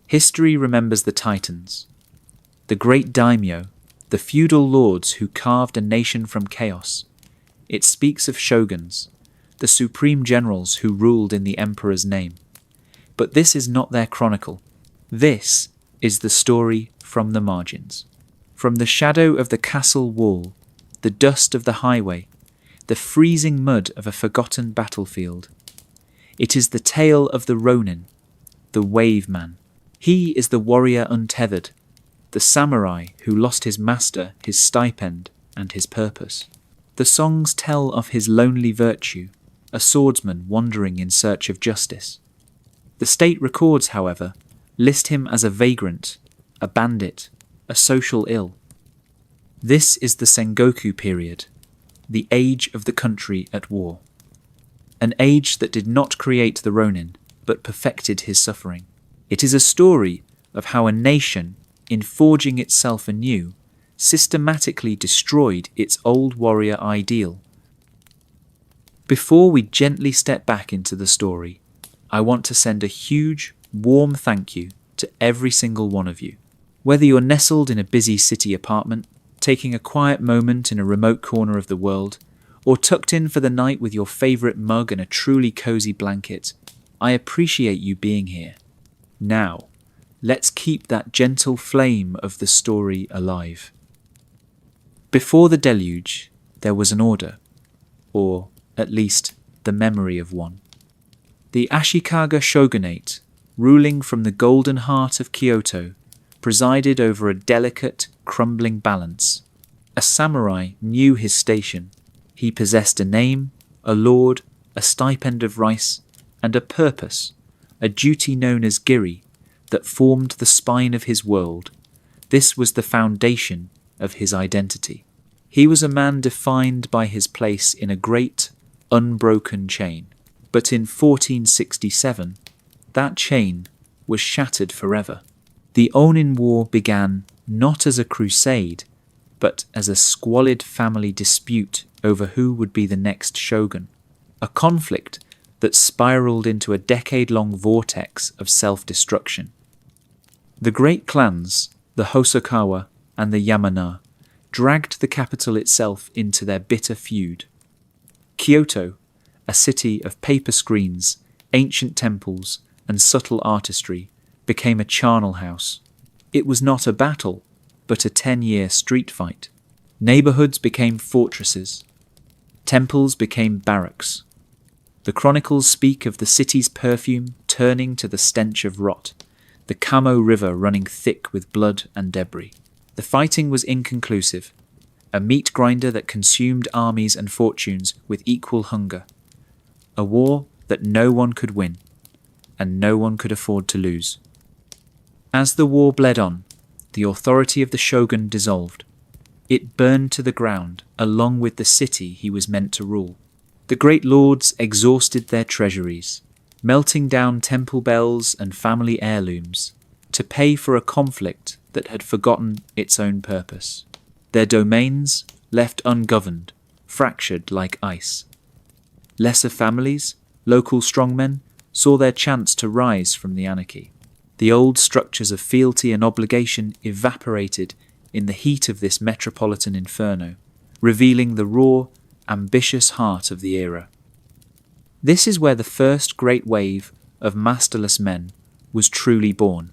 History remembers the Titans, the great daimyo, the feudal lords who carved a nation from chaos. It speaks of shoguns, the supreme generals who ruled in the emperor's name. But this is not their chronicle. This is the story from the margins. From the shadow of the castle wall, the dust of the highway, the freezing mud of a forgotten battlefield. It is the tale of the Ronin, the wave man. He is the warrior untethered, the samurai who lost his master, his stipend, and his purpose. The songs tell of his lonely virtue, a swordsman wandering in search of justice. The state records, however, list him as a vagrant, a bandit, a social ill. This is the Sengoku period, the age of the country at war. An age that did not create the Ronin, but perfected his suffering. It is a story of how a nation, in forging itself anew, systematically destroyed its old warrior ideal. Before we gently step back into the story, I want to send a huge, warm thank you to every single one of you. Whether you're nestled in a busy city apartment, taking a quiet moment in a remote corner of the world, or tucked in for the night with your favourite mug and a truly cosy blanket, I appreciate you being here. Now, let's keep that gentle flame of the story alive. Before the deluge, there was an order, or at least the memory of one. The Ashikaga Shogunate, ruling from the golden heart of Kyoto, presided over a delicate, crumbling balance. A samurai knew his station. He possessed a name, a lord, a stipend of rice, and a purpose, a duty known as giri, that formed the spine of his world. This was the foundation of his identity. He was a man defined by his place in a great, unbroken chain. But in 1467, that chain was shattered forever. The Onin War began not as a crusade, but as a squalid family dispute over who would be the next shogun, a conflict that spiraled into a decade-long vortex of self-destruction. The great clans, the Hosokawa and the Yamana, dragged the capital itself into their bitter feud. Kyoto, a city of paper screens, ancient temples, and subtle artistry, became a charnel house. It was not a battle, but a 10-year street fight. Neighbourhoods became fortresses. Temples became barracks. The chronicles speak of the city's perfume turning to the stench of rot, the Kamo River running thick with blood and debris. The fighting was inconclusive, a meat grinder that consumed armies and fortunes with equal hunger. A war that no one could win, and no one could afford to lose. As the war bled on, the authority of the shogun dissolved. It burned to the ground, along with the city he was meant to rule. The great lords exhausted their treasuries, melting down temple bells and family heirlooms, to pay for a conflict that had forgotten its own purpose. Their domains left ungoverned, fractured like ice. Lesser families, local strongmen, saw their chance to rise from the anarchy. The old structures of fealty and obligation evaporated in the heat of this metropolitan inferno, revealing the raw, ambitious heart of the era. This is where the first great wave of masterless men was truly born.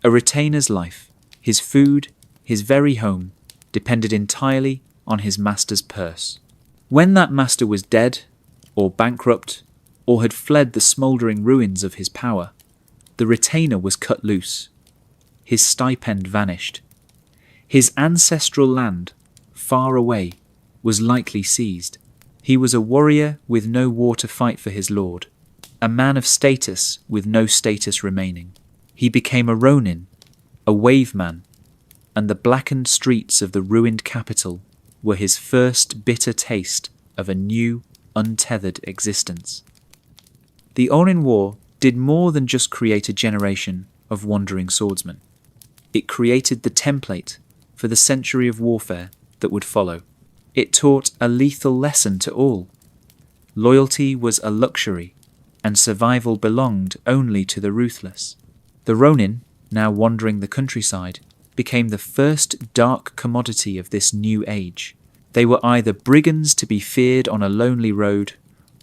A retainer's life, his food, his very home, depended entirely on his master's purse. When that master was dead, or bankrupt, or had fled the smouldering ruins of his power, the retainer was cut loose. His stipend vanished. His ancestral land, far away, was likely seized. He was a warrior with no war to fight for his lord, a man of status with no status remaining. He became a Ronin, a wave man, and the blackened streets of the ruined capital were his first bitter taste of a new, untethered existence. The Onin War did more than just create a generation of wandering swordsmen. It created the template for the century of warfare that would follow. It taught a lethal lesson to all. Loyalty was a luxury, and survival belonged only to the ruthless. The Ronin, now wandering the countryside, became the first dark commodity of this new age. They were either brigands to be feared on a lonely road,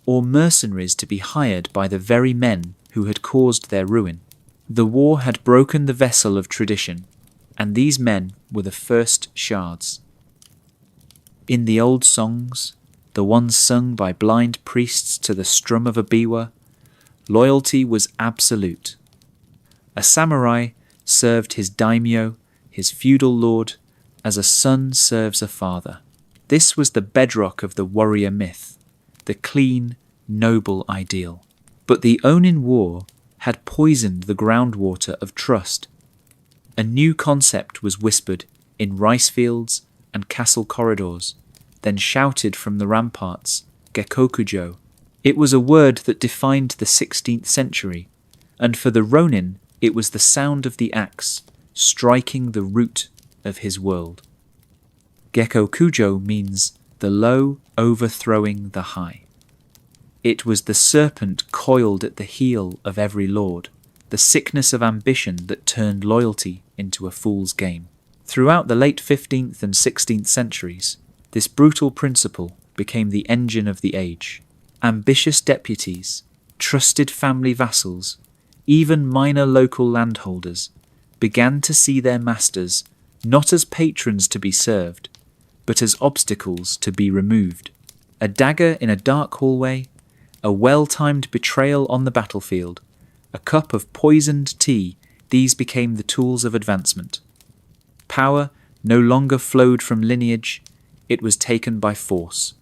or mercenaries to be hired by the very men who had caused their ruin. The war had broken the vessel of tradition, and these men were the first shards. In the old songs, the ones sung by blind priests to the strum of a biwa, loyalty was absolute. A samurai served his daimyo, his feudal lord, as a son serves a father. This was the bedrock of the warrior myth, the clean, noble ideal. But the Onin War had poisoned the groundwater of trust. A new concept was whispered in rice fields and castle corridors, then shouted from the ramparts, Gekokujo. It was a word that defined the 16th century, and for the Ronin it was the sound of the axe striking the root of his world. Gekokujo means the low overthrowing the high. It was the serpent coiled at the heel of every lord, the sickness of ambition that turned loyalty into a fool's game. Throughout the late 15th and 16th centuries, this brutal principle became the engine of the age. Ambitious deputies, trusted family vassals, even minor local landholders began to see their masters not as patrons to be served, but as obstacles to be removed. A dagger in a dark hallway, a well-timed betrayal on the battlefield, a cup of poisoned tea, these became the tools of advancement. Power no longer flowed from lineage, it was taken by force.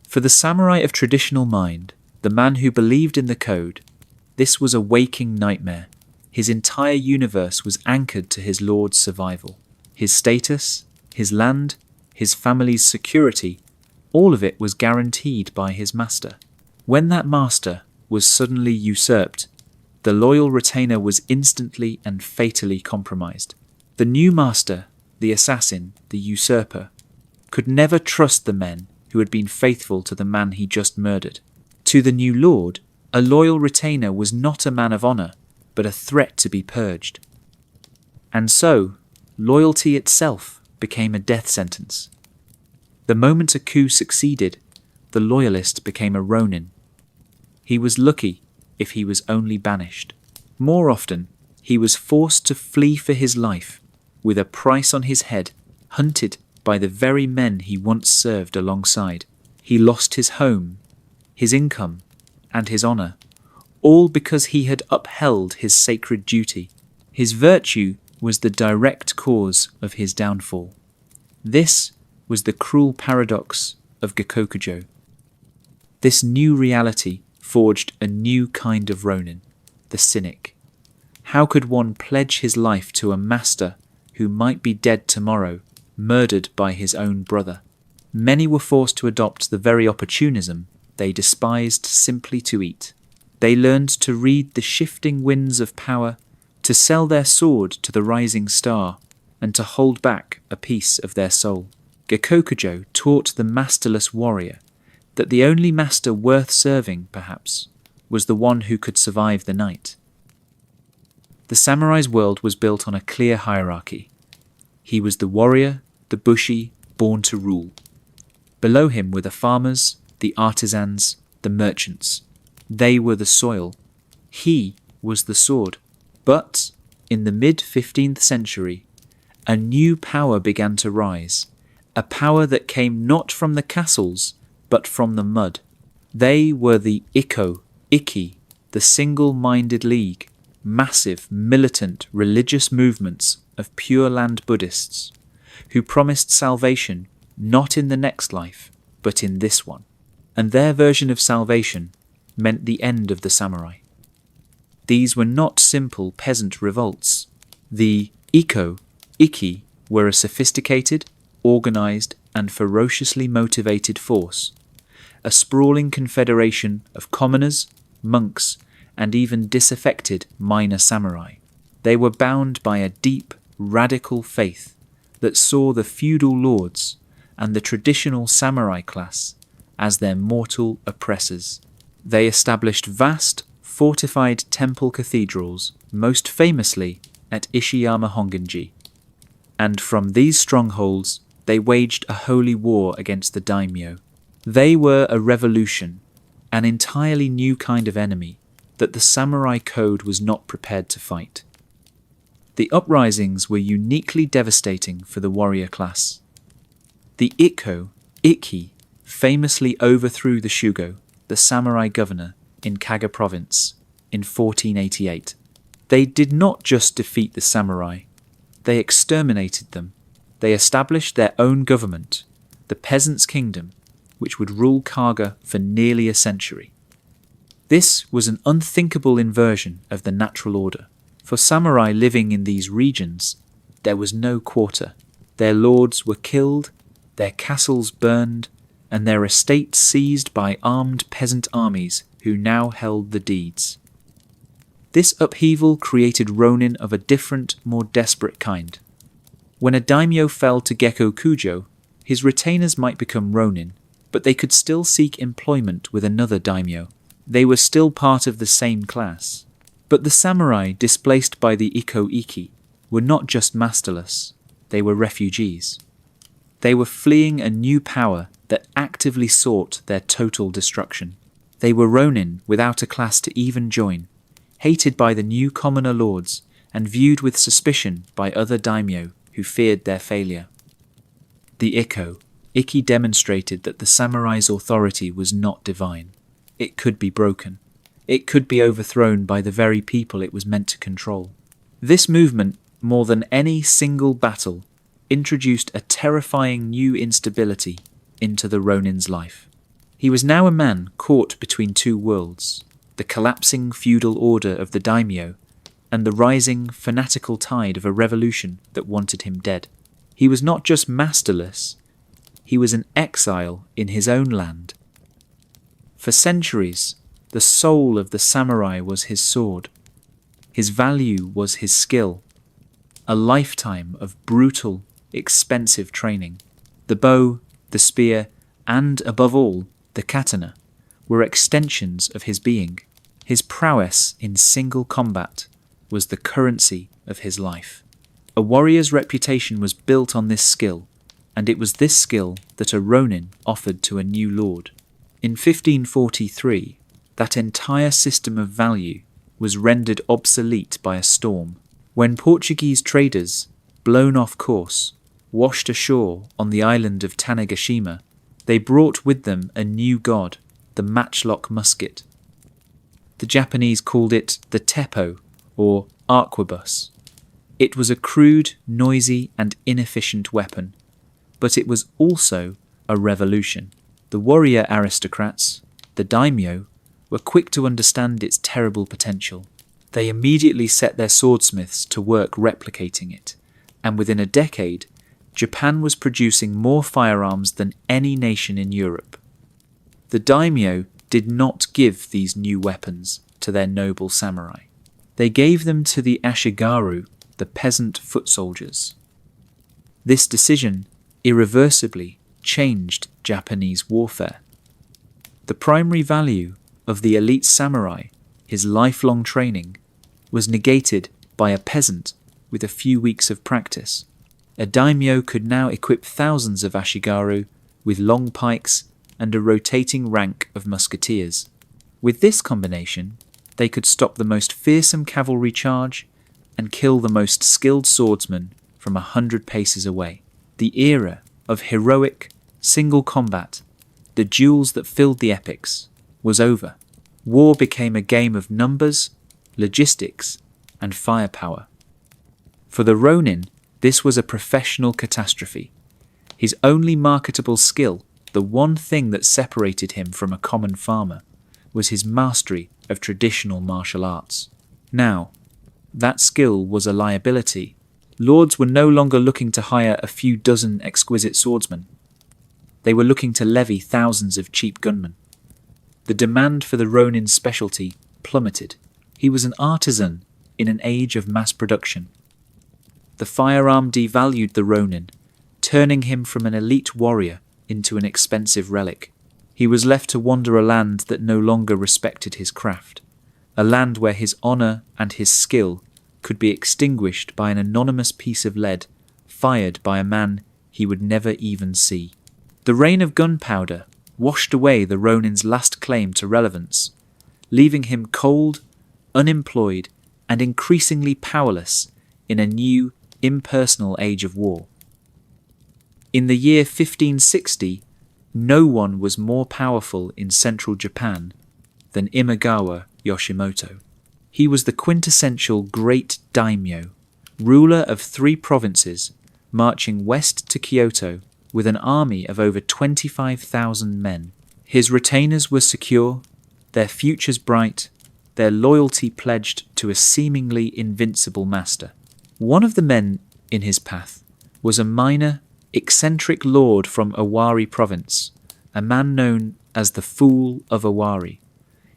For the samurai of traditional mind, the man who believed in the code, this was a waking nightmare. His entire universe was anchored to his lord's survival. His status, his land, his family's security, all of it was guaranteed by his master. When that master was suddenly usurped, the loyal retainer was instantly and fatally compromised. The new master, the assassin, the usurper, could never trust the men who had been faithful to the man he just murdered. To the new lord, a loyal retainer was not a man of honour, but a threat to be purged. And so, loyalty itself became a death sentence. The moment a coup succeeded, the loyalist became a Ronin. He was lucky if he was only banished. More often, he was forced to flee for his life, with a price on his head, hunted by the very men he once served alongside. He lost his home, his income, and his honour, all because he had upheld his sacred duty. His virtue was the direct cause of his downfall. This was the cruel paradox of Gekokujo. This new reality forged a new kind of Ronin, the cynic. How could one pledge his life to a master who might be dead tomorrow, murdered by his own brother? Many were forced to adopt the very opportunism they despised simply to eat. They learned to read the shifting winds of power, to sell their sword to the rising star, and to hold back a piece of their soul. Gekokujo taught the masterless warrior that the only master worth serving, perhaps, was the one who could survive the night. The samurai's world was built on a clear hierarchy. He was the warrior, the bushi, born to rule. Below him were the farmers, the artisans, the merchants. They were the soil. He was the sword. But, in the mid-15th century, a new power began to rise, a power that came not from the castles, but from the mud. They were the Ikki, the single-minded league, massive, militant, religious movements of Pure Land Buddhists, who promised salvation not in the next life, but in this one. And their version of salvation meant the end of the samurai. These were not simple peasant revolts. The Ikki, were a sophisticated, organised, and ferociously motivated force, a sprawling confederation of commoners, monks, and even disaffected minor samurai. They were bound by a deep, radical faith that saw the feudal lords, and the traditional samurai class as their mortal oppressors. They established vast, fortified temple cathedrals, most famously at Ishiyama Honganji. And from these strongholds, they waged a holy war against the daimyo. They were a revolution, an entirely new kind of enemy that the samurai code was not prepared to fight. The uprisings were uniquely devastating for the warrior class. The Ikki, famously overthrew the Shugo, the samurai governor, in Kaga province in 1488. They did not just defeat the samurai, they exterminated them. They established their own government, the Peasants' Kingdom, which would rule Kaga for nearly a century. This was an unthinkable inversion of the natural order. For samurai living in these regions, there was no quarter. Their lords were killed, their castles burned, and their estates seized by armed peasant armies who now held the deeds. This upheaval created Ronin of a different, more desperate kind. When a daimyo fell to Gekokujo, his retainers might become Ronin, but they could still seek employment with another daimyo. They were still part of the same class. But the samurai displaced by the Ikki-Ikko were not just masterless, they were refugees. They were fleeing a new power that actively sought their total destruction. They were Ronin without a class to even join, hated by the new commoner lords and viewed with suspicion by other daimyo who feared their failure. The Ikki demonstrated that the samurai's authority was not divine. It could be broken. It could be overthrown by the very people it was meant to control. This movement, more than any single battle, introduced a terrifying new instability into the Ronin's life. He was now a man caught between two worlds, the collapsing feudal order of the daimyo and the rising fanatical tide of a revolution that wanted him dead. He was not just masterless, he was an exile in his own land. For centuries, the soul of the samurai was his sword. His value was his skill. A lifetime of brutal, expensive training. The bow, the spear, and, above all, the katana, were extensions of his being. His prowess in single combat was the currency of his life. A warrior's reputation was built on this skill, and it was this skill that a Ronin offered to a new lord. In 1543, that entire system of value was rendered obsolete by a storm, when Portuguese traders, blown off course, washed ashore on the island of Tanegashima. They brought with them a new god, the matchlock musket. The Japanese called it the teppo, or arquebus. It was a crude, noisy, and inefficient weapon, but it was also a revolution. The warrior aristocrats, the daimyo, were quick to understand its terrible potential. They immediately set their swordsmiths to work replicating it, and within a decade, Japan was producing more firearms than any nation in Europe. The daimyo did not give these new weapons to their noble samurai. They gave them to the ashigaru, the peasant foot soldiers. This decision irreversibly changed Japanese warfare. The primary value of the elite samurai, his lifelong training, was negated by a peasant with a few weeks of practice. A daimyo could now equip thousands of ashigaru with long pikes and a rotating rank of musketeers. With this combination, they could stop the most fearsome cavalry charge and kill the most skilled swordsman from 100 paces away. The era of heroic, single combat, the duels that filled the epics, was over. War became a game of numbers, logistics, and firepower. For the Ronin, this was a professional catastrophe. His only marketable skill, the one thing that separated him from a common farmer, was his mastery of traditional martial arts. Now, that skill was a liability. Lords were no longer looking to hire a few dozen exquisite swordsmen. They were looking to levy thousands of cheap gunmen. The demand for the Ronin's specialty plummeted. He was an artisan in an age of mass production. The firearm devalued the Ronin turning him from an elite warrior into an expensive relic. He was left to wander a land that no longer respected his craft, a land where his honor and his skill could be extinguished by an anonymous piece of lead fired by a man he would never even see. The reign of gunpowder washed away the Ronin's last claim to relevance, leaving him cold, unemployed, and increasingly powerless in a new, impersonal age of war. In the year 1560, no one was more powerful in central Japan than Imagawa Yoshimoto. He was the quintessential great daimyo, ruler of 3 provinces, marching west to Kyoto with an army of over 25,000 men. His retainers were secure, their futures bright, their loyalty pledged to a seemingly invincible master. One of the men in his path was a minor, eccentric lord from Owari province, a man known as the Fool of Owari.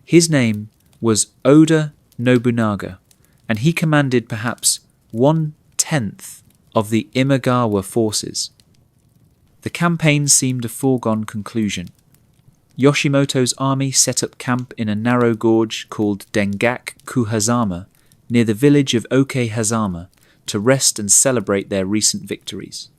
His name was Oda Nobunaga, and he commanded perhaps 1/10 of the Imagawa forces. The campaign seemed a foregone conclusion. Yoshimoto's army set up camp in a narrow gorge called Dengak-Kuhazama near the village of Okehazama to rest and celebrate their recent victories.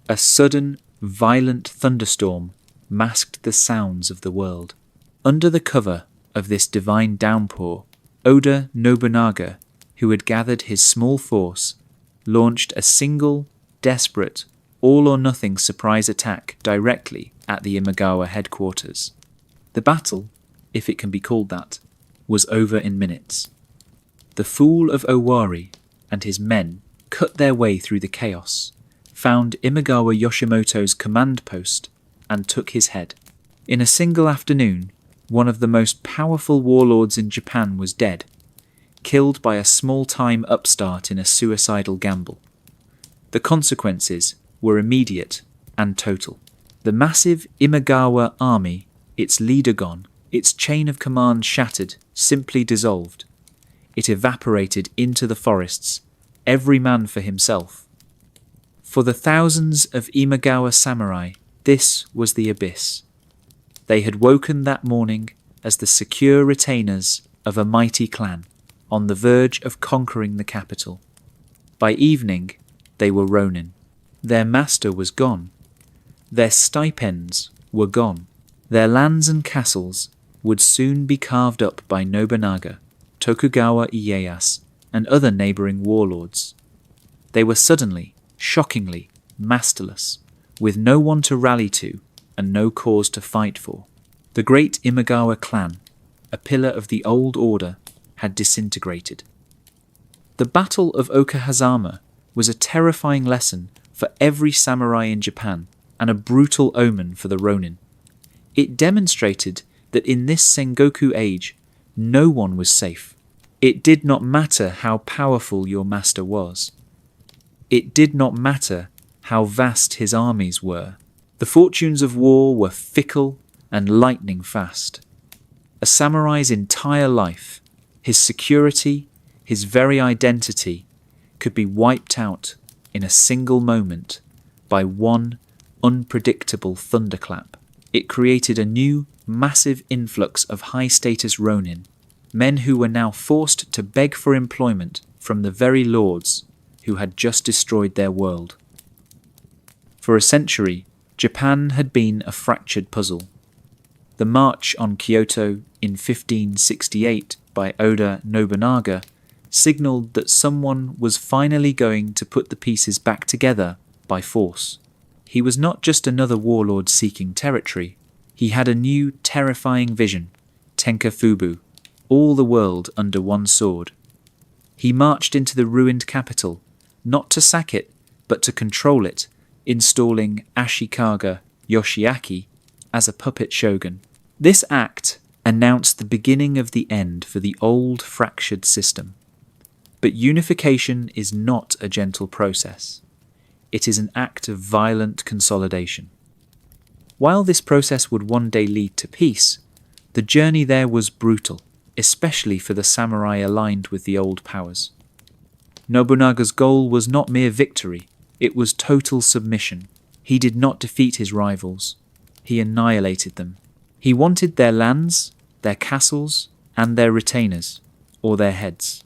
A sudden, violent thunderstorm masked the sounds of the world. Under the cover of this divine downpour, Oda Nobunaga, who had gathered his small force, launched a single, desperate, all-or-nothing surprise attack directly at the Imagawa headquarters. The battle, if it can be called that, was over in minutes. The Fool of Owari and his men cut their way through the chaos, found Imagawa Yoshimoto's command post, and took his head. In a single afternoon, one of the most powerful warlords in Japan was dead, killed by a small-time upstart in a suicidal gamble. The consequences were immediate and total. The massive Imagawa army, its leader gone, its chain of command shattered, simply dissolved. It evaporated into the forests, every man for himself. For the thousands of Imagawa samurai, this was the abyss. They had woken that morning as the secure retainers of a mighty clan, on the verge of conquering the capital. By evening, they were Ronin. Their master was gone. Their stipends were gone. Their lands and castles would soon be carved up by Nobunaga, Tokugawa Ieyasu, and other neighbouring warlords. They were suddenly, shockingly, masterless, with no one to rally to and no cause to fight for. The great Imagawa clan, a pillar of the old order, had disintegrated. The Battle of Okehazama was a terrifying lesson for every samurai in Japan and a brutal omen for the Ronin. It demonstrated that in this Sengoku age, no one was safe. It did not matter how powerful your master was. It did not matter how vast his armies were. The fortunes of war were fickle and lightning fast. A samurai's entire life, his security, his very identity, could be wiped out in a single moment by one unpredictable thunderclap. It created a new, massive influx of high-status Ronin, men who were now forced to beg for employment from the very lords who had just destroyed their world. For a century, Japan had been a fractured puzzle. The march on Kyoto in 1568 by Oda Nobunaga signalled that someone was finally going to put the pieces back together by force. He was not just another warlord seeking territory. He had a new, terrifying vision, Tenkafubu, all the world under one sword. He marched into the ruined capital, not to sack it, but to control it, installing Ashikaga Yoshiaki as a puppet shogun. This act announced the beginning of the end for the old fractured system. But unification is not a gentle process. It is an act of violent consolidation. While this process would one day lead to peace, the journey there was brutal, especially for the samurai aligned with the old powers. Nobunaga's goal was not mere victory, it was total submission. He did not defeat his rivals. He annihilated them. He wanted their lands, their castles, and their retainers, or their heads.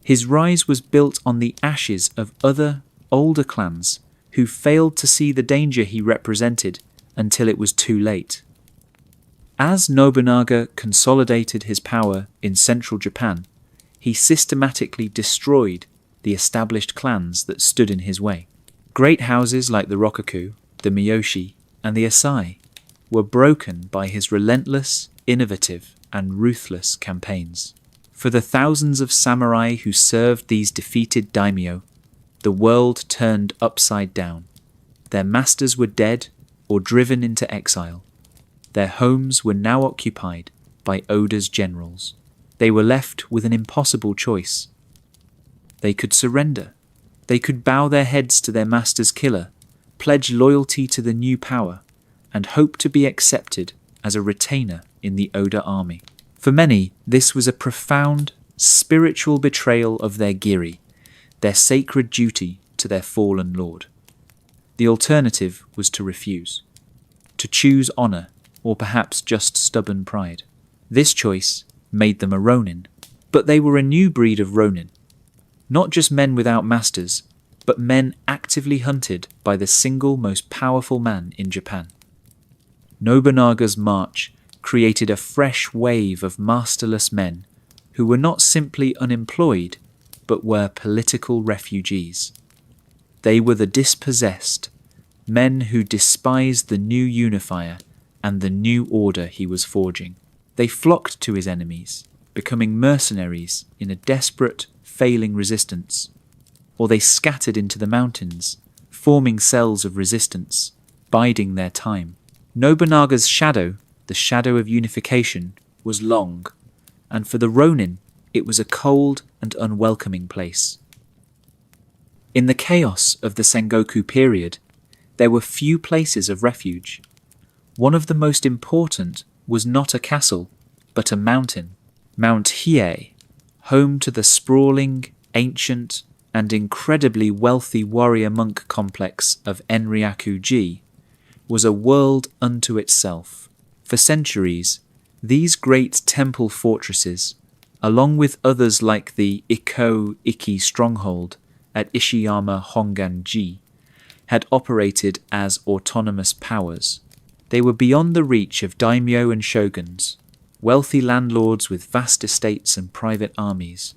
His rise was built on the ashes of other, older clans who failed to see the danger he represented until it was too late. As Nobunaga consolidated his power in central Japan, he systematically destroyed the established clans that stood in his way. Great houses like the Rokaku, the Miyoshi, and the Asai were broken by his relentless, innovative, and ruthless campaigns. For the thousands of samurai who served these defeated daimyo, the world turned upside down. Their masters were dead or driven into exile. Their homes were now occupied by Oda's generals. They were left with an impossible choice. They could surrender. They could bow their heads to their master's killer, pledge loyalty to the new power, and hope to be accepted as a retainer in the Oda army. For many, this was a profound, spiritual betrayal of their giri, their sacred duty to their fallen lord. The alternative was to refuse, to choose honour, or perhaps just stubborn pride. This choice made them a Ronin, but they were a new breed of Ronin. Not just men without masters, but men actively hunted by the single most powerful man in Japan. Nobunaga's march created a fresh wave of masterless men who were not simply unemployed, but were political refugees. They were the dispossessed, men who despised the new unifier and the new order he was forging. They flocked to his enemies, becoming mercenaries in a desperate, failing resistance. Or they scattered into the mountains, forming cells of resistance, biding their time. Nobunaga's shadow, the shadow of unification, was long, and for the Ronin, it was a cold and unwelcoming place. In the chaos of the Sengoku period, there were few places of refuge. One of the most important was not a castle, but a mountain. Mount Hiei, home to the sprawling, ancient, and incredibly wealthy warrior monk complex of Enryaku-ji, was a world unto itself. For centuries, these great temple fortresses, along with others like the Ikko-Ikki stronghold at Ishiyama Hongan-ji, had operated as autonomous powers. They were beyond the reach of daimyo and shoguns, wealthy landlords with vast estates and private armies.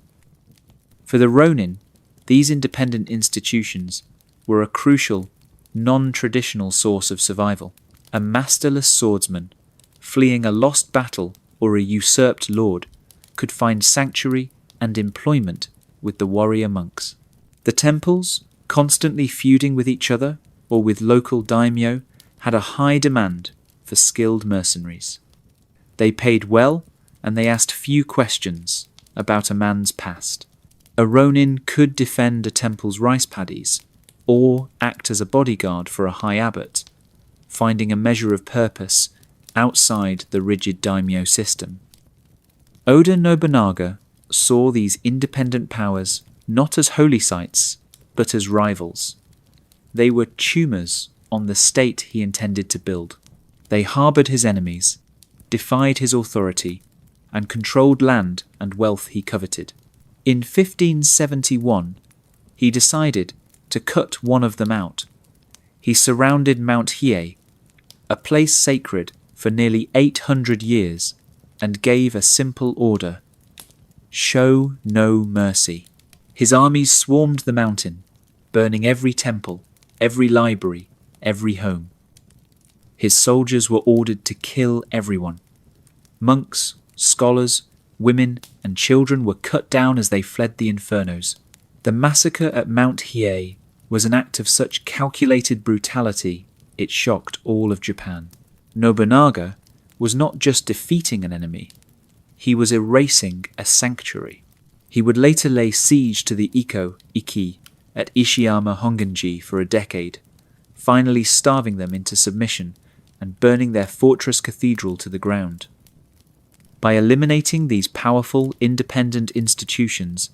For the Ronin, these independent institutions were a crucial, non-traditional source of survival. A masterless swordsman, fleeing a lost battle or a usurped lord, could find sanctuary and employment with the warrior monks. The temples, constantly feuding with each other or with local daimyo, had a high demand for skilled mercenaries. They paid well, and they asked few questions about a man's past. A Ronin could defend a temple's rice paddies, or act as a bodyguard for a high abbot, finding a measure of purpose outside the rigid daimyo system. Oda Nobunaga saw these independent powers not as holy sites, but as rivals. They were tumors on the state he intended to build. They harboured his enemies, defied his authority, and controlled land and wealth he coveted. In 1571, he decided to cut one of them out. He surrounded Mount Hiei, a place sacred for nearly 800 years, and gave a simple order: show no mercy. His armies swarmed the mountain, burning every temple, every library, every home. His soldiers were ordered to kill everyone. Monks, scholars, women, and children were cut down as they fled the infernos. The massacre at Mount Hiei was an act of such calculated brutality it shocked all of Japan. Nobunaga was not just defeating an enemy, he was erasing a sanctuary. He would later lay siege to the Ikko-Ikki at Ishiyama Honganji for a decade, finally starving them into submission and burning their fortress cathedral to the ground. By eliminating these powerful, independent institutions,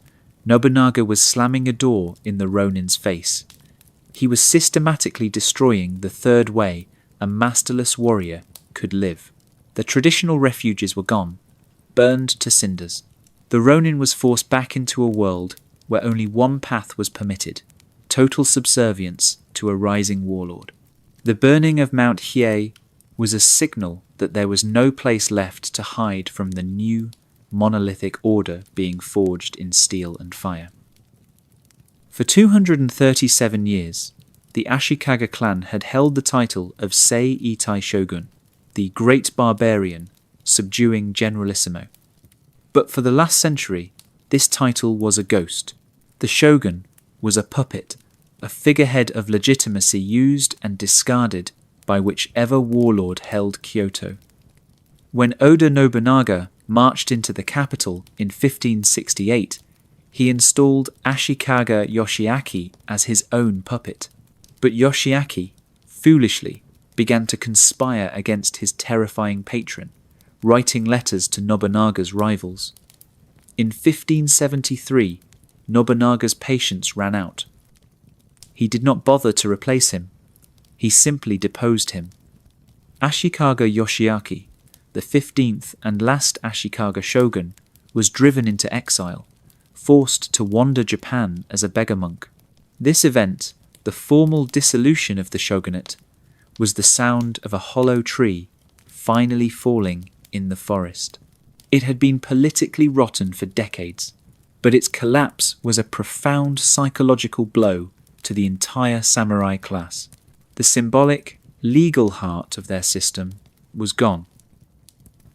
Nobunaga was slamming a door in the Ronin's face. He was systematically destroying the third way a masterless warrior could live. The traditional refuges were gone, burned to cinders. The Ronin was forced back into a world where only one path was permitted: total subservience to a rising warlord. The burning of Mount Hiei was a signal that there was no place left to hide from the new monolithic order being forged in steel and fire. For 237 years, the Ashikaga clan had held the title of Sei Itai Shogun, the Great Barbarian, subduing generalissimo. But for the last century, this title was a ghost. The shogun was a puppet, a figurehead of legitimacy used and discarded by whichever warlord held Kyoto. When Oda Nobunaga marched into the capital in 1568, he installed Ashikaga Yoshiaki as his own puppet. But Yoshiaki, foolishly, began to conspire against his terrifying patron, writing letters to Nobunaga's rivals. In 1573, Nobunaga's patience ran out. He did not bother to replace him. He simply deposed him. Ashikaga Yoshiaki, the 15th and last Ashikaga shogun, was driven into exile, forced to wander Japan as a beggar monk. This event, the formal dissolution of the shogunate, was the sound of a hollow tree finally falling in the forest. It had been politically rotten for decades, but its collapse was a profound psychological blow to the entire samurai class. The symbolic, legal heart of their system was gone.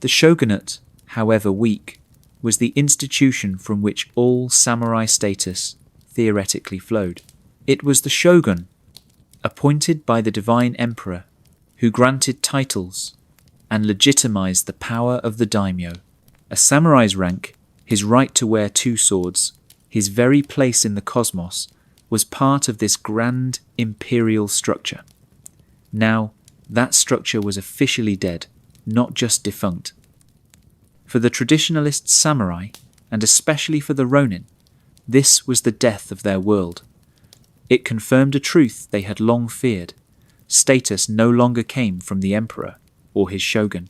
The shogunate, however weak, was the institution from which all samurai status theoretically flowed. It was the shogun, appointed by the divine emperor, who granted titles and legitimized the power of the daimyo. A samurai's rank, his right to wear two swords, his very place in the cosmos, was part of this grand imperial structure. Now, that structure was officially dead, not just defunct. For the traditionalist samurai, and especially for the Ronin, this was the death of their world. It confirmed a truth they had long feared. Status no longer came from the emperor or his shogun.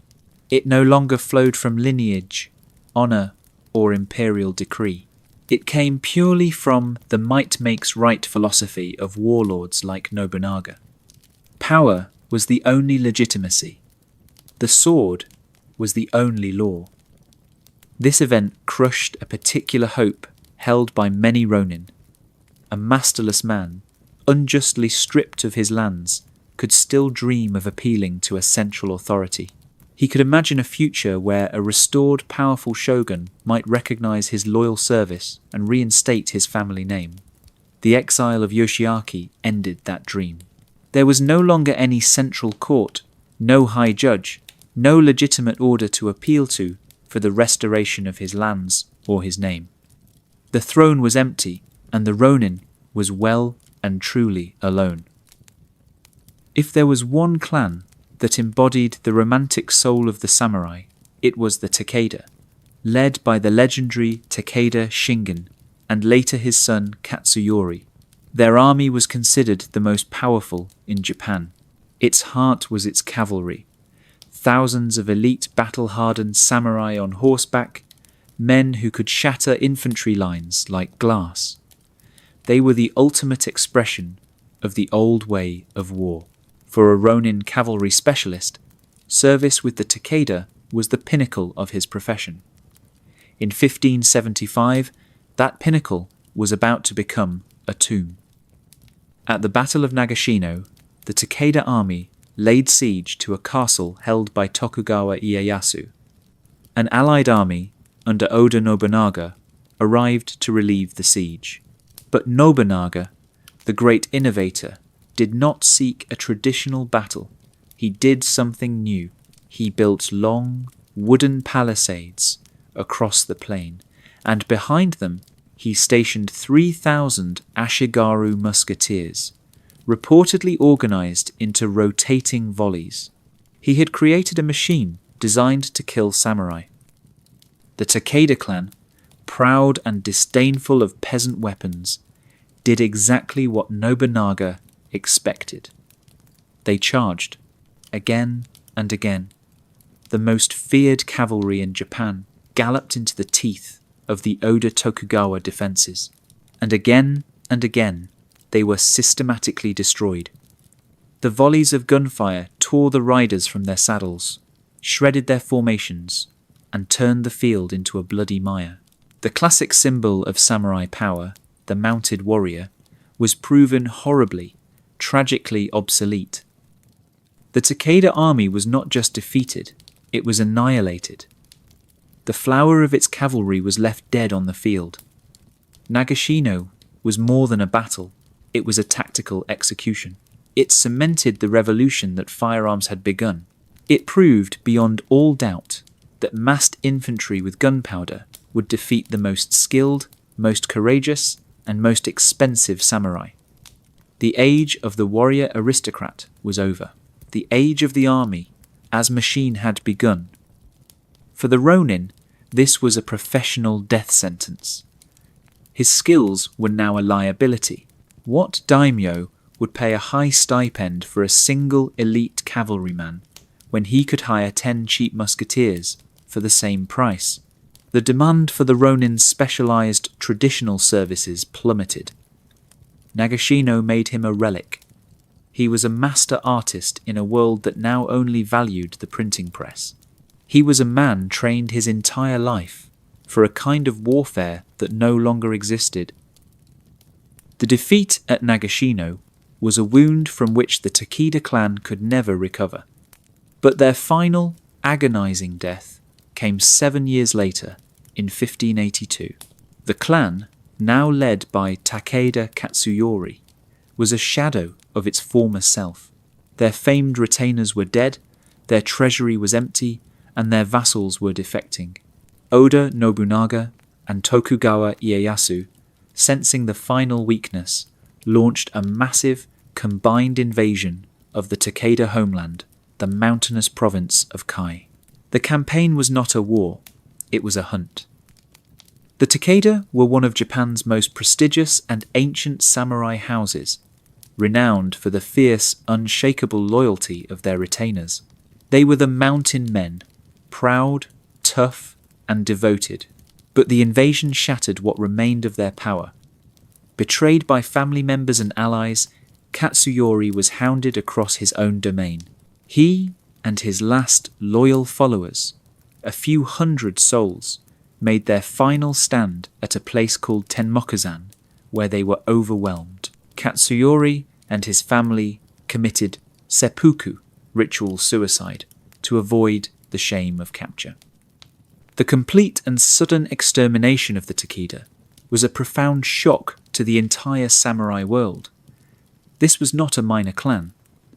It no longer flowed from lineage, honor, or imperial decree. It came purely from the might makes right philosophy of warlords like Nobunaga. Power was the only legitimacy. The sword was the only law. This event crushed a particular hope held by many Ronin. A masterless man, unjustly stripped of his lands, could still dream of appealing to a central authority. He could imagine a future where a restored powerful shogun might recognize his loyal service and reinstate his family name. The exile of Yoshiaki ended that dream. There was no longer any central court, no high judge, no legitimate order to appeal to for the restoration of his lands or his name. The throne was empty, and the Ronin was well and truly alone. If there was one clan that embodied the romantic soul of the samurai, it was the Takeda, led by the legendary Takeda Shingen and later his son Katsuyori. Their army was considered the most powerful in Japan. Its heart was its cavalry, thousands of elite battle-hardened samurai on horseback, men who could shatter infantry lines like glass. They were the ultimate expression of the old way of war. For a Ronin cavalry specialist, service with the Takeda was the pinnacle of his profession. In 1575, that pinnacle was about to become a tomb. At the Battle of Nagashino, the Takeda army laid siege to a castle held by Tokugawa Ieyasu. An allied army, under Oda Nobunaga, arrived to relieve the siege. But Nobunaga, the great innovator, did not seek a traditional battle. He did something new. He built long, wooden palisades across the plain, and behind them he stationed 3,000 Ashigaru musketeers, reportedly organized into rotating volleys. He had created a machine designed to kill samurai. The Takeda clan, proud and disdainful of peasant weapons, did exactly what Nobunaga expected. They charged, again and again. The most feared cavalry in Japan galloped into the teeth of the Oda Tokugawa defences, and again they were systematically destroyed. The volleys of gunfire tore the riders from their saddles, shredded their formations, and turned the field into a bloody mire. The classic symbol of samurai power, the mounted warrior, was proven horribly, tragically obsolete. The Takeda army was not just defeated, it was annihilated. The flower of its cavalry was left dead on the field. Nagashino was more than a battle, it was a tactical execution. It cemented the revolution that firearms had begun. It proved beyond all doubt that massed infantry with gunpowder would defeat the most skilled, most courageous, and most expensive samurai. The age of the warrior aristocrat was over. The age of the army, as machine, had begun. For the Ronin, this was a professional death sentence. His skills were now a liability. What daimyo would pay a high stipend for a single elite cavalryman when he could hire 10 cheap musketeers for the same price? The demand for the Ronin's specialised traditional services plummeted. Nagashino made him a relic. He was a master artist in a world that now only valued the printing press. He was a man trained his entire life for a kind of warfare that no longer existed. The defeat at Nagashino was a wound from which the Takeda clan could never recover. But their final, agonizing death came 7 years later, in 1582. The clan, now led by Takeda Katsuyori, was a shadow of its former self. Their famed retainers were dead, their treasury was empty, and their vassals were defecting. Oda Nobunaga and Tokugawa Ieyasu, sensing the final weakness, launched a massive, combined invasion of the Takeda homeland, the mountainous province of Kai. The campaign was not a war, it was a hunt. The Takeda were one of Japan's most prestigious and ancient samurai houses, renowned for the fierce, unshakable loyalty of their retainers. They were the mountain men, proud, tough, and devoted. But the invasion shattered what remained of their power. Betrayed by family members and allies, Katsuyori was hounded across his own domain. He and his last loyal followers, a few hundred souls, made their final stand at a place called Tenmokuzan, where they were overwhelmed. Katsuyori and his family committed seppuku, ritual suicide, to avoid the shame of capture. The complete and sudden extermination of the Takeda was a profound shock to the entire samurai world. This was not a minor clan.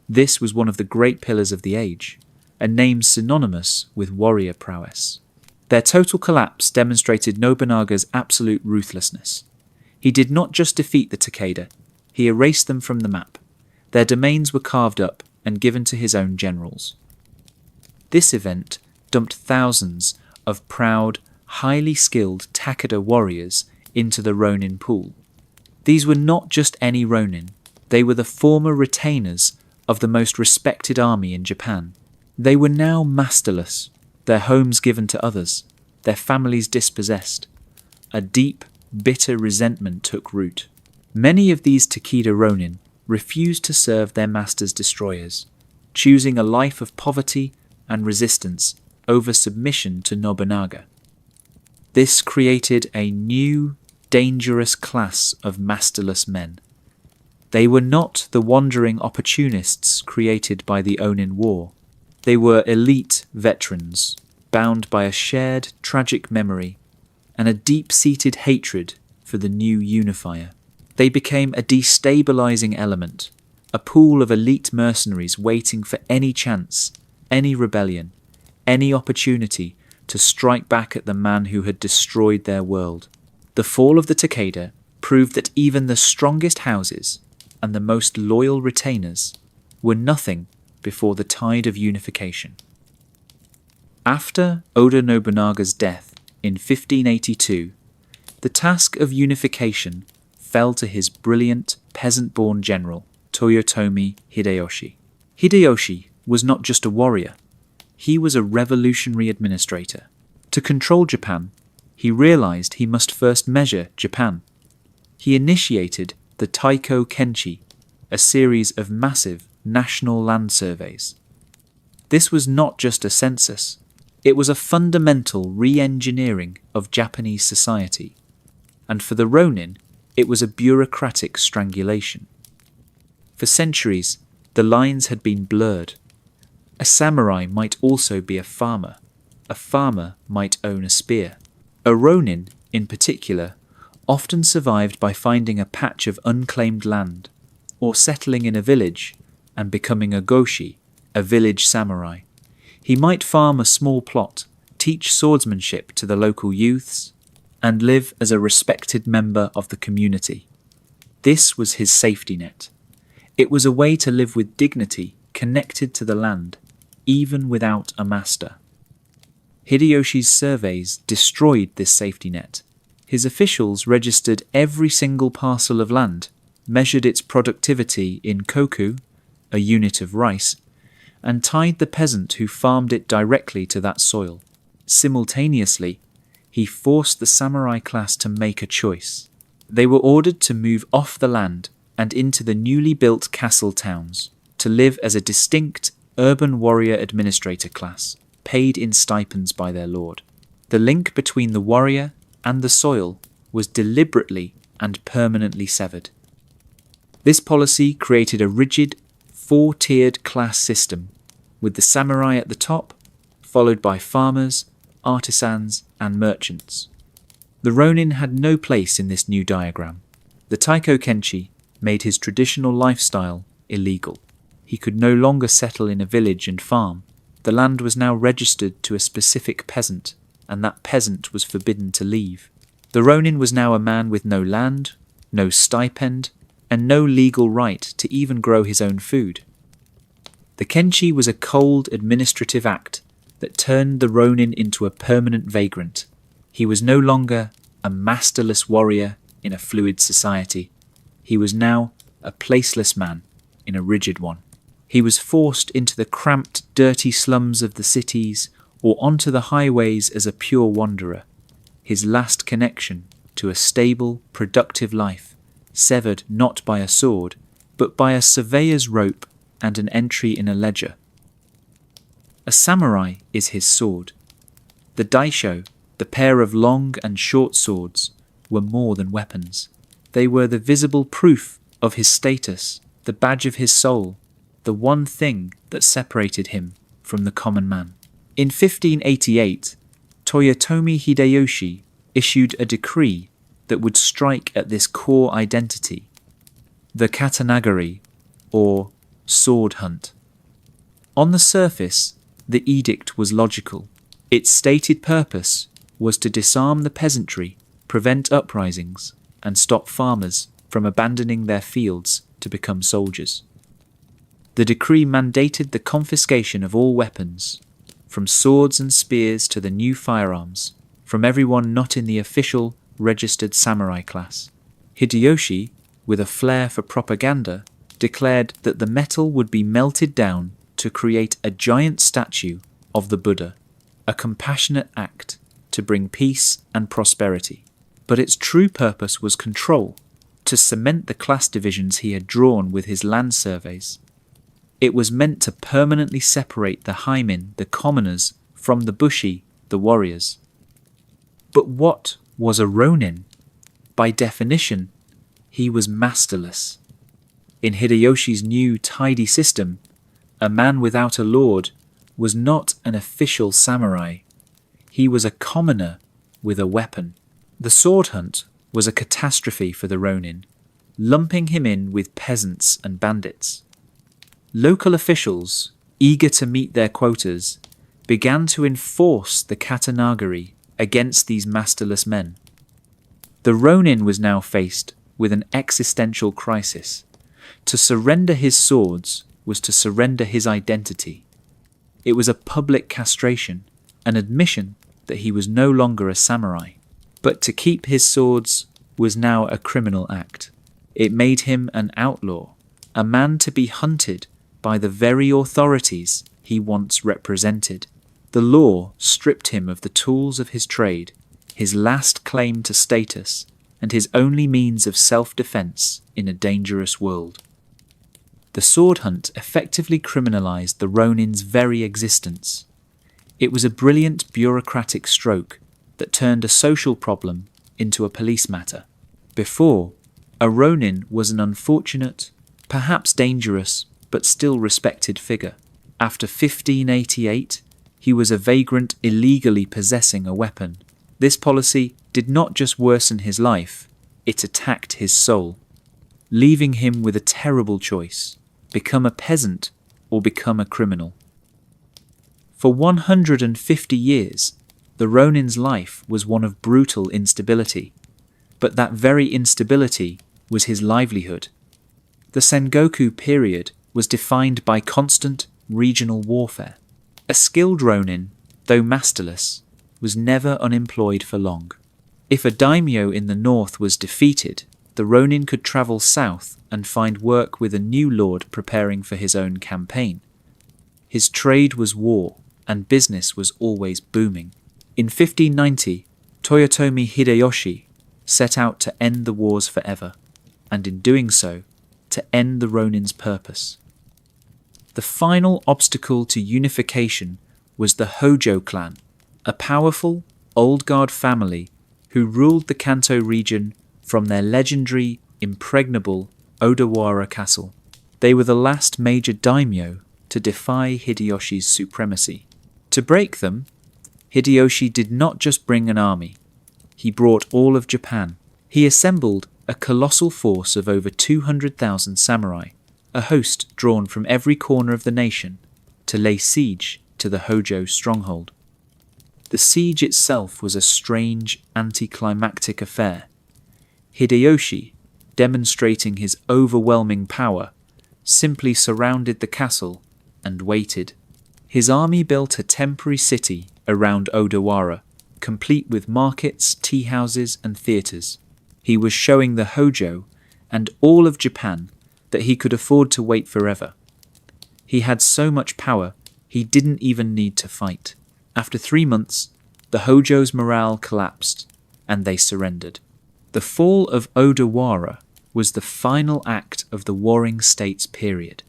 This was one of the great pillars of the age, a name synonymous with warrior prowess. Their total collapse demonstrated Nobunaga's absolute ruthlessness. He did not just defeat the Takeda, he erased them from the map. Their domains were carved up and given to his own generals. This event dumped thousands of proud, highly skilled Takeda warriors into the Ronin pool. These were not just any Ronin, they were the former retainers of the most respected army in Japan. They were now masterless, their homes given to others, their families dispossessed. A deep, bitter resentment took root. Many of these Takeda Ronin refused to serve their master's destroyers, choosing a life of poverty and resistance over submission to Nobunaga. This created a new, dangerous class of masterless men. They were not the wandering opportunists created by the Onin War. They were elite veterans, bound by a shared tragic memory and a deep-seated hatred for the new unifier. They became a destabilizing element, a pool of elite mercenaries waiting for any chance, any rebellion, any opportunity to strike back at the man who had destroyed their world. The fall of the Takeda proved that even the strongest houses and the most loyal retainers were nothing before the tide of unification. After Oda Nobunaga's death in 1582, the task of unification fell to his brilliant peasant-born general, Toyotomi Hideyoshi. Hideyoshi was not just a warrior, he was a revolutionary administrator. To control Japan, he realized he must first measure Japan. He initiated the Taiko Kenchi, a series of massive national land surveys. This was not just a census, it was a fundamental re-engineering of Japanese society. And for the Ronin, it was a bureaucratic strangulation. For centuries, the lines had been blurred. A samurai might also be a farmer. A farmer might own a spear. A Ronin, in particular, often survived by finding a patch of unclaimed land, or settling in a village and becoming a goshi, a village samurai. He might farm a small plot, teach swordsmanship to the local youths, and live as a respected member of the community. This was his safety net. It was a way to live with dignity, connected to the land, even without a master. Hideyoshi's surveys destroyed this safety net. His officials registered every single parcel of land, measured its productivity in koku, a unit of rice, and tied the peasant who farmed it directly to that soil. Simultaneously, he forced the samurai class to make a choice. They were ordered to move off the land and into the newly built castle towns, to live as a distinct urban warrior administrator class, paid in stipends by their lord. The link between the warrior and the soil was deliberately and permanently severed. This policy created a rigid, four-tiered class system, with the samurai at the top, followed by farmers, artisans, and merchants. The Ronin had no place in this new diagram. The Taiko Kenchi made his traditional lifestyle illegal. He could no longer settle in a village and farm. The land was now registered to a specific peasant, and that peasant was forbidden to leave. The Ronin was now a man with no land, no stipend, and no legal right to even grow his own food. The Kenchi was a cold administrative act that turned the Ronin into a permanent vagrant. He was no longer a masterless warrior in a fluid society. He was now a placeless man in a rigid one. He was forced into the cramped, dirty slums of the cities or onto the highways as a pure wanderer, his last connection to a stable, productive life, severed not by a sword, but by a surveyor's rope and an entry in a ledger. A samurai is his sword. The daisho, the pair of long and short swords, were more than weapons. They were the visible proof of his status, the badge of his soul, the one thing that separated him from the common man. In 1588, Toyotomi Hideyoshi issued a decree that would strike at this core identity, the katanagari, or sword hunt. On the surface, the edict was logical. Its stated purpose was to disarm the peasantry, prevent uprisings, and stop farmers from abandoning their fields to become soldiers. The decree mandated the confiscation of all weapons, from swords and spears to the new firearms, from everyone not in the official registered samurai class. Hideyoshi, with a flair for propaganda, declared that the metal would be melted down to create a giant statue of the Buddha, a compassionate act to bring peace and prosperity. But its true purpose was control, to cement the class divisions he had drawn with his land surveys. It was meant to permanently separate the Heimin, the commoners, from the Bushi, the warriors. But what was a Ronin? By definition, he was masterless. In Hideyoshi's new tidy system, a man without a lord was not an official samurai. He was a commoner with a weapon. The sword hunt was a catastrophe for the Ronin, lumping him in with peasants and bandits. Local officials, eager to meet their quotas, began to enforce the katanagari against these masterless men. The Ronin was now faced with an existential crisis. To surrender his swords was to surrender his identity. It was a public castration, an admission that he was no longer a samurai. But to keep his swords was now a criminal act. It made him an outlaw, a man to be hunted by the very authorities he once represented. The law stripped him of the tools of his trade, his last claim to status, and his only means of self-defense in a dangerous world. The sword hunt effectively criminalized the Ronin's very existence. It was a brilliant bureaucratic stroke that turned a social problem into a police matter. Before, a Ronin was an unfortunate, perhaps dangerous, but still respected figure. After 1588, he was a vagrant illegally possessing a weapon. This policy did not just worsen his life, it attacked his soul, leaving him with a terrible choice: become a peasant or become a criminal. For 150 years, the Ronin's life was one of brutal instability, but that very instability was his livelihood. The Sengoku period was defined by constant regional warfare. A skilled Ronin, though masterless, was never unemployed for long. If a daimyo in the north was defeated, the Ronin could travel south and find work with a new lord preparing for his own campaign. His trade was war, and business was always booming. In 1590, Toyotomi Hideyoshi set out to end the wars forever, and in doing so, to end the Ronin's purpose. The final obstacle to unification was the Hojo clan, a powerful, old guard family who ruled the Kanto region from their legendary, impregnable Odawara castle. They were the last major daimyo to defy Hideyoshi's supremacy. To break them, Hideyoshi did not just bring an army, he brought all of Japan. He assembled a colossal force of over 200,000 samurai, a host drawn from every corner of the nation, to lay siege to the Hojo stronghold. The siege itself was a strange, anticlimactic affair. Hideyoshi, demonstrating his overwhelming power, simply surrounded the castle and waited. His army built a temporary city around Odawara, complete with markets, tea houses, and theatres. He was showing the Hojo and all of Japan that he could afford to wait forever. He had so much power, he didn't even need to fight. After 3 months, the Hojo's morale collapsed, and they surrendered. The fall of Odawara was the final act of the Warring States period.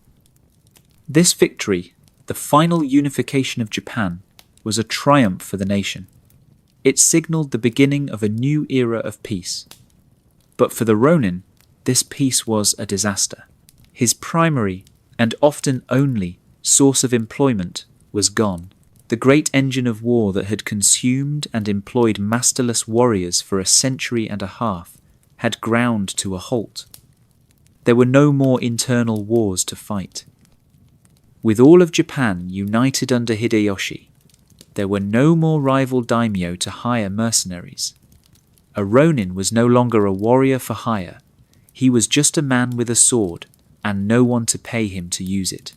This victory, the final unification of Japan, was a triumph for the nation. It signalled the beginning of a new era of peace. But for the Ronin, this peace was a disaster. His primary, and often only, source of employment was gone. The great engine of war that had consumed and employed masterless warriors for a century and a half had ground to a halt. There were no more internal wars to fight. With all of Japan united under Hideyoshi, there were no more rival daimyo to hire mercenaries. A Ronin was no longer a warrior for hire. He was just a man with a sword, and no one to pay him to use it.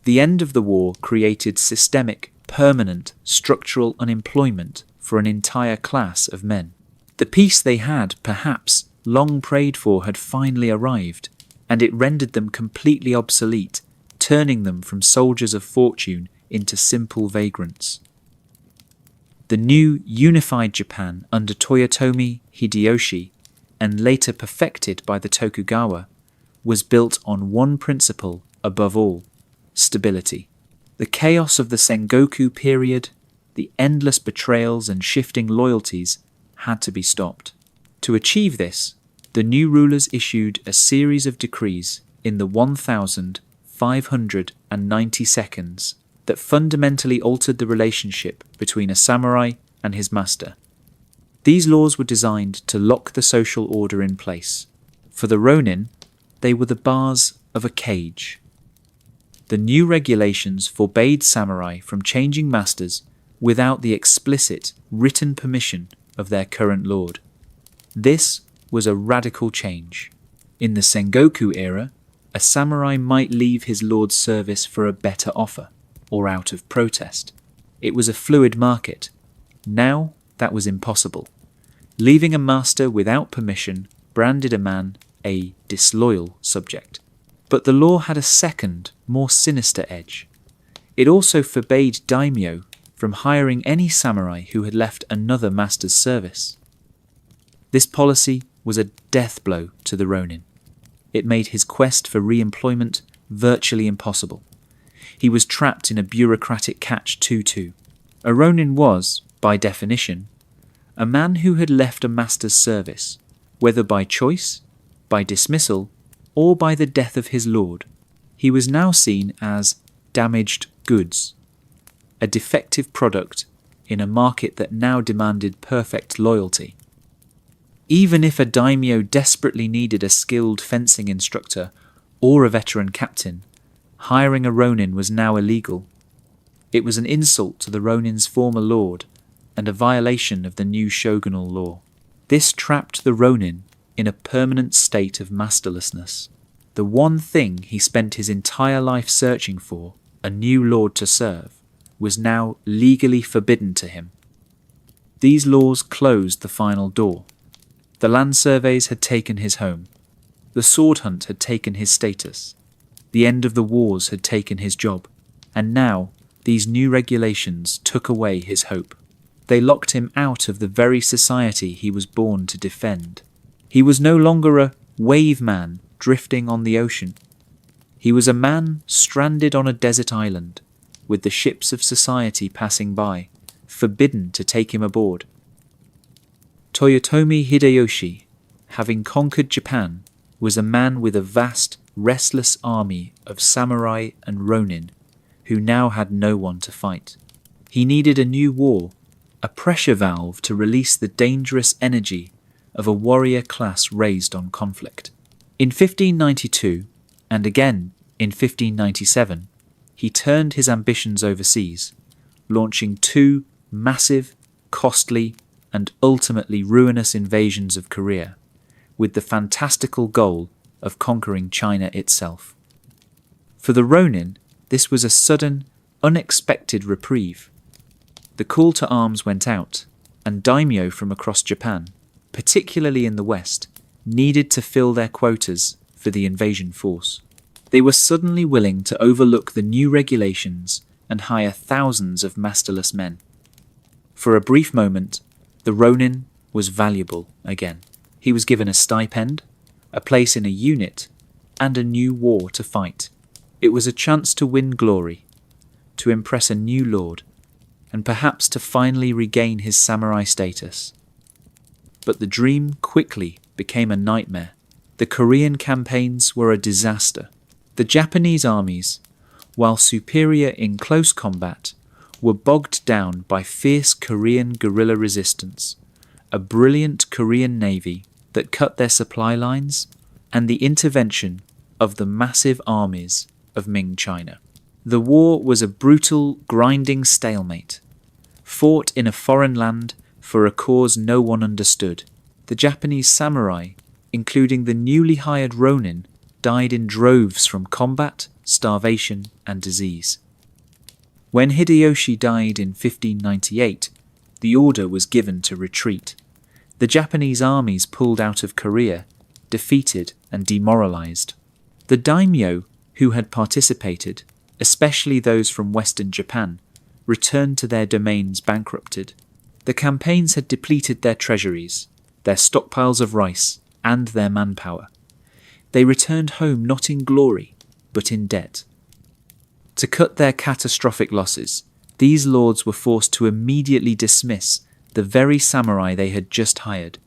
The end of the war created systemic, permanent, structural unemployment for an entire class of men. The peace they had, perhaps, long prayed for had finally arrived, and it rendered them completely obsolete, turning them from soldiers of fortune into simple vagrants. The new unified Japan under Toyotomi Hideyoshi, and later perfected by the Tokugawa, was built on one principle above all: stability. The chaos of the Sengoku period, the endless betrayals and shifting loyalties, had to be stopped. To achieve this, the new rulers issued a series of decrees in the 1,590 seconds that fundamentally altered the relationship between a samurai and his master. These laws were designed to lock the social order in place. For the Ronin, they were the bars of a cage. The new regulations forbade samurai from changing masters without the explicit, written permission of their current lord. This was a radical change. In the Sengoku era, a samurai might leave his lord's service for a better offer, or out of protest. It was a fluid market. Now that was impossible. Leaving a master without permission branded a man a disloyal subject. But the law had a second, more sinister edge. It also forbade daimyo from hiring any samurai who had left another master's service. This policy was a death blow to the Ronin. It made his quest for re-employment virtually impossible. He was trapped in a bureaucratic catch-22. A Ronin was, by definition, a man who had left a master's service, whether by choice, by dismissal, or by the death of his lord. He was now seen as damaged goods, a defective product in a market that now demanded perfect loyalty. Even if a daimyo desperately needed a skilled fencing instructor or a veteran captain, hiring a Ronin was now illegal. It was an insult to the Ronin's former lord and a violation of the new shogunal law. This trapped the Ronin in a permanent state of masterlessness. The one thing he spent his entire life searching for, a new lord to serve, was now legally forbidden to him. These laws closed the final door. The land surveys had taken his home. The sword hunt had taken his status. The end of the wars had taken his job. And now, these new regulations took away his hope. They locked him out of the very society he was born to defend. He was no longer a wave man drifting on the ocean. He was a man stranded on a desert island, with the ships of society passing by, forbidden to take him aboard. Toyotomi Hideyoshi, having conquered Japan, was a man with a vast, restless army of samurai and ronin, who now had no one to fight. He needed a new war, a pressure valve to release the dangerous energy of a warrior class raised on conflict. In 1592, and again in 1597, he turned his ambitions overseas, launching two massive, costly, and ultimately ruinous invasions of Korea, with the fantastical goal of conquering China itself. For the Ronin, this was a sudden, unexpected reprieve. The call to arms went out, and daimyo from across Japan, particularly in the west, needed to fill their quotas for the invasion force. They were suddenly willing to overlook the new regulations and hire thousands of masterless men. For a brief moment, the Ronin was valuable again. He was given a stipend, a place in a unit, and a new war to fight. It was a chance to win glory, to impress a new lord, and perhaps to finally regain his samurai status. But the dream quickly became a nightmare. The Korean campaigns were a disaster. The Japanese armies, while superior in close combat, were bogged down by fierce Korean guerrilla resistance, a brilliant Korean navy that cut their supply lines, and the intervention of the massive armies of Ming China. The war was a brutal, grinding stalemate, fought in a foreign land for a cause no one understood. The Japanese samurai, including the newly hired Ronin, died in droves from combat, starvation, and disease. When Hideyoshi died in 1598, the order was given to retreat. The Japanese armies pulled out of Korea, defeated and demoralized. The daimyo who had participated, especially those from western Japan, returned to their domains bankrupted. The campaigns had depleted their treasuries, their stockpiles of rice, and their manpower. They returned home not in glory, but in debt. To cut their catastrophic losses, these lords were forced to immediately dismiss the very samurai they had just hired.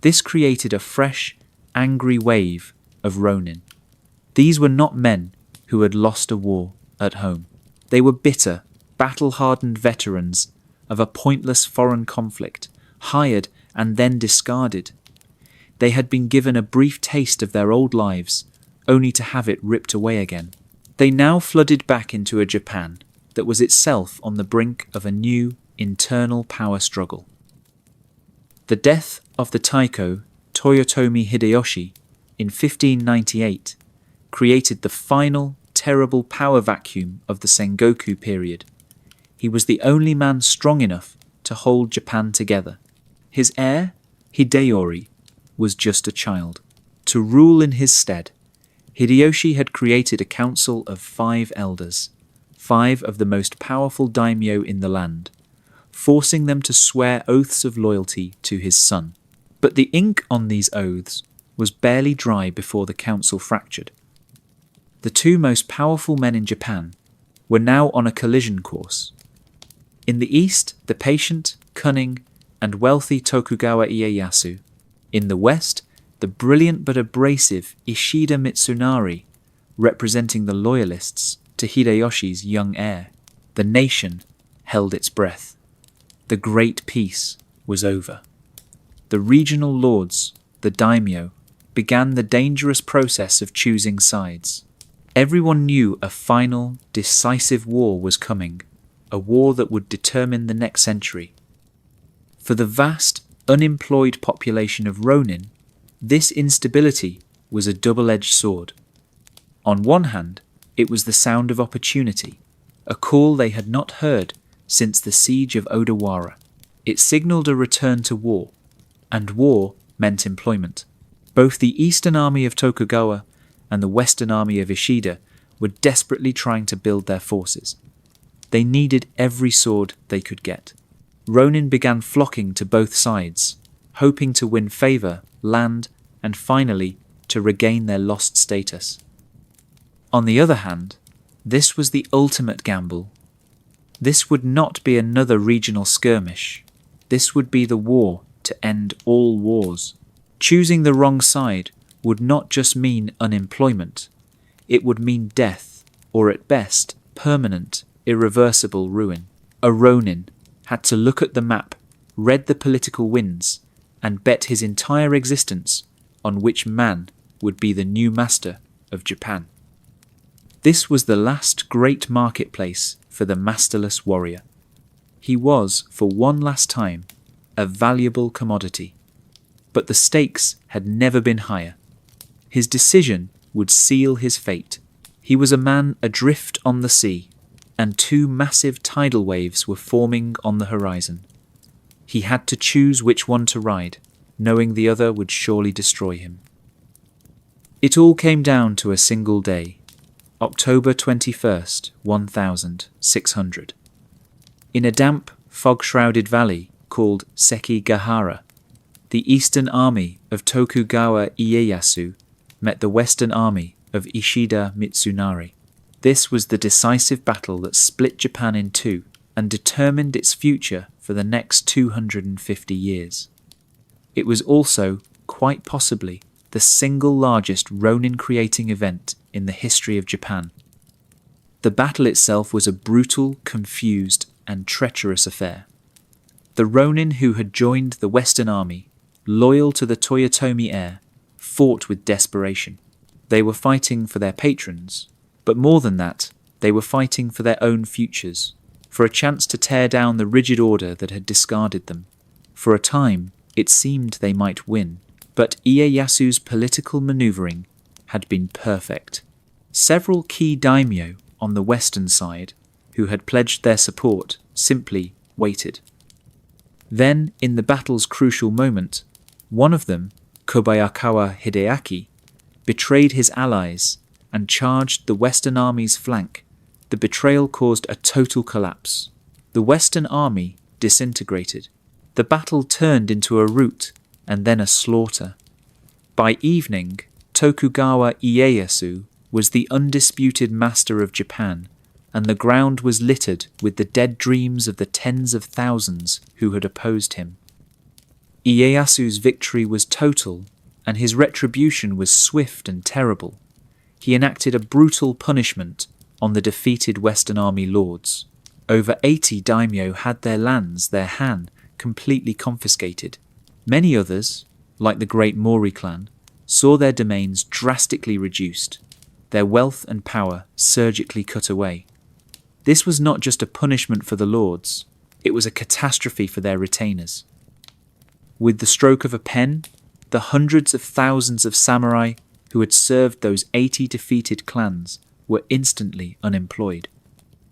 This created a fresh, angry wave of Ronin. These were not men who had lost a war at home. They were bitter, battle-hardened veterans of a pointless foreign conflict, hired and then discarded. They had been given a brief taste of their old lives, only to have it ripped away again. They now flooded back into a Japan that was itself on the brink of a new internal power struggle. The death of the Taiko Toyotomi Hideyoshi in 1598 created the final terrible power vacuum of the Sengoku period. He was the only man strong enough to hold Japan together. His heir, Hideyoshi, was just a child. To rule in his stead, Hideyoshi had created a council of 5 elders, 5 of the most powerful daimyo in the land, forcing them to swear oaths of loyalty to his son. But the ink on these oaths was barely dry before the council fractured. The 2 most powerful men in Japan were now on a collision course. In the east, the patient, cunning, and wealthy Tokugawa Ieyasu. In the west, the brilliant but abrasive Ishida Mitsunari, representing the loyalists to Hideyoshi's young heir. The nation held its breath. The great peace was over. The regional lords, the daimyo, began the dangerous process of choosing sides. Everyone knew a final, decisive war was coming, a war that would determine the next century. For the vast, unemployed population of Ronin, this instability was a double-edged sword. On one hand, it was the sound of opportunity, a call they had not heard since the Siege of Odawara. It signalled a return to war, and war meant employment. Both the eastern army of Tokugawa and the western army of Ishida were desperately trying to build their forces. They needed every sword they could get. Ronin began flocking to both sides, hoping to win favour, land, and finally to regain their lost status. On the other hand, this was the ultimate gamble. This would not be another regional skirmish. This would be the war to end all wars. Choosing the wrong side would not just mean unemployment. It would mean death, or at best, permanent, irreversible ruin. A Ronin had to look at the map, read the political winds, and bet his entire existence on which man would be the new master of Japan. This was the last great marketplace for the masterless warrior. He was, for one last time, a valuable commodity. But the stakes had never been higher. His decision would seal his fate. He was a man adrift on the sea, and 2 massive tidal waves were forming on the horizon. He had to choose which one to ride, knowing the other would surely destroy him. It all came down to a single day, October 21st, 1600. In a damp, fog-shrouded valley called Sekigahara, the eastern army of Tokugawa Ieyasu met the western army of Ishida Mitsunari. This was the decisive battle that split Japan in 2 and determined its future for the next 250 years. It was also, quite possibly, the single largest Ronin-creating event in the history of Japan. The battle itself was a brutal, confused, and treacherous affair. The Ronin who had joined the Western Army, loyal to the Toyotomi heir, fought with desperation. They were fighting for their patrons, but more than that, they were fighting for their own futures, for a chance to tear down the rigid order that had discarded them. For a time, it seemed they might win, but Ieyasu's political manoeuvring had been perfect. Several key daimyo on the western side, who had pledged their support, simply waited. Then, in the battle's crucial moment, one of them, Kobayakawa Hideaki, betrayed his allies and charged the Western Army's flank. The betrayal caused a total collapse. The Western Army disintegrated. The battle turned into a rout and then a slaughter. By evening, Tokugawa Ieyasu was the undisputed master of Japan, and the ground was littered with the dead dreams of the tens of thousands who had opposed him. Ieyasu's victory was total, and his retribution was swift and terrible. He enacted a brutal punishment on the defeated Western Army lords. Over 80 daimyo had their lands, their han, completely confiscated. Many others, like the great Mori clan, saw their domains drastically reduced, their wealth and power surgically cut away. This was not just a punishment for the lords, it was a catastrophe for their retainers. With the stroke of a pen, the hundreds of thousands of samurai who had served those 80 defeated clans were instantly unemployed.